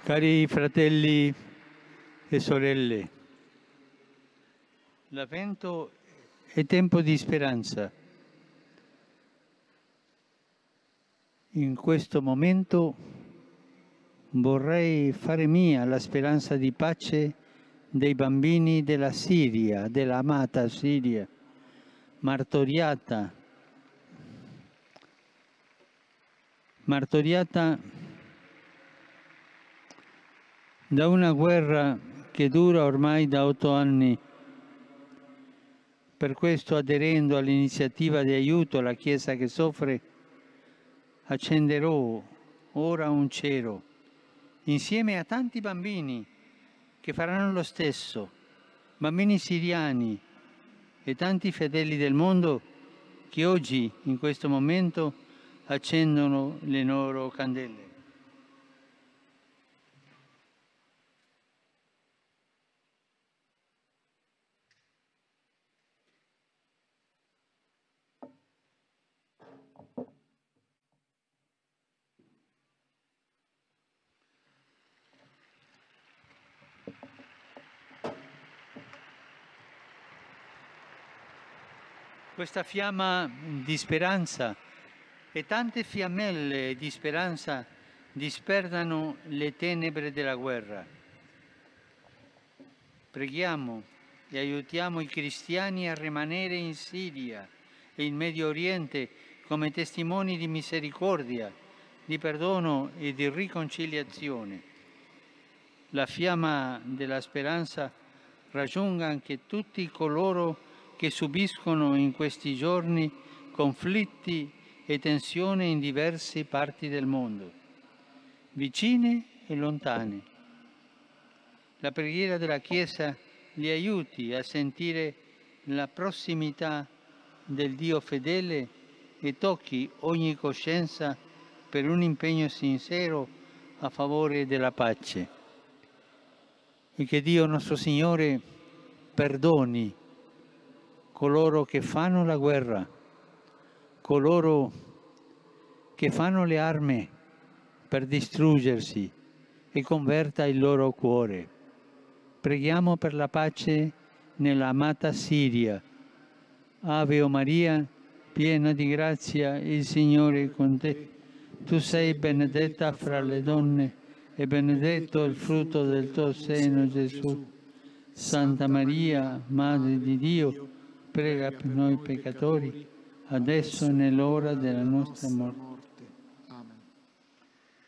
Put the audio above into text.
Cari fratelli e sorelle, l'Avvento è tempo di speranza. In questo momento vorrei fare mia la speranza di pace dei bambini della Siria, dell'amata Siria, martoriata da una guerra che dura ormai da 8 anni. Per questo, aderendo all'iniziativa di aiuto alla Chiesa che soffre, accenderò ora un cero, insieme a tanti bambini che faranno lo stesso, bambini siriani e tanti fedeli del mondo che oggi, in questo momento, accendono le loro candele. Questa fiamma di speranza e tante fiammelle di speranza disperdano le tenebre della guerra. Preghiamo e aiutiamo i cristiani a rimanere in Siria e in Medio Oriente come testimoni di misericordia, di perdono e di riconciliazione. La fiamma della speranza raggiunga anche tutti coloro che subiscono in questi giorni conflitti e tensioni in diverse parti del mondo, vicine e lontane. La preghiera della Chiesa li aiuti a sentire la prossimità del Dio fedele e tocchi ogni coscienza per un impegno sincero a favore della pace. E che Dio nostro Signore perdoni coloro che fanno la guerra, coloro che fanno le armi per distruggersi e converta il loro cuore. Preghiamo per la pace nella amata Siria. Ave o Maria, piena di grazia, il Signore è con te. Tu sei benedetta fra le donne e benedetto il frutto del tuo seno, Gesù. Santa Maria, Madre di Dio, prega per noi peccatori, adesso e nell'ora della nostra morte.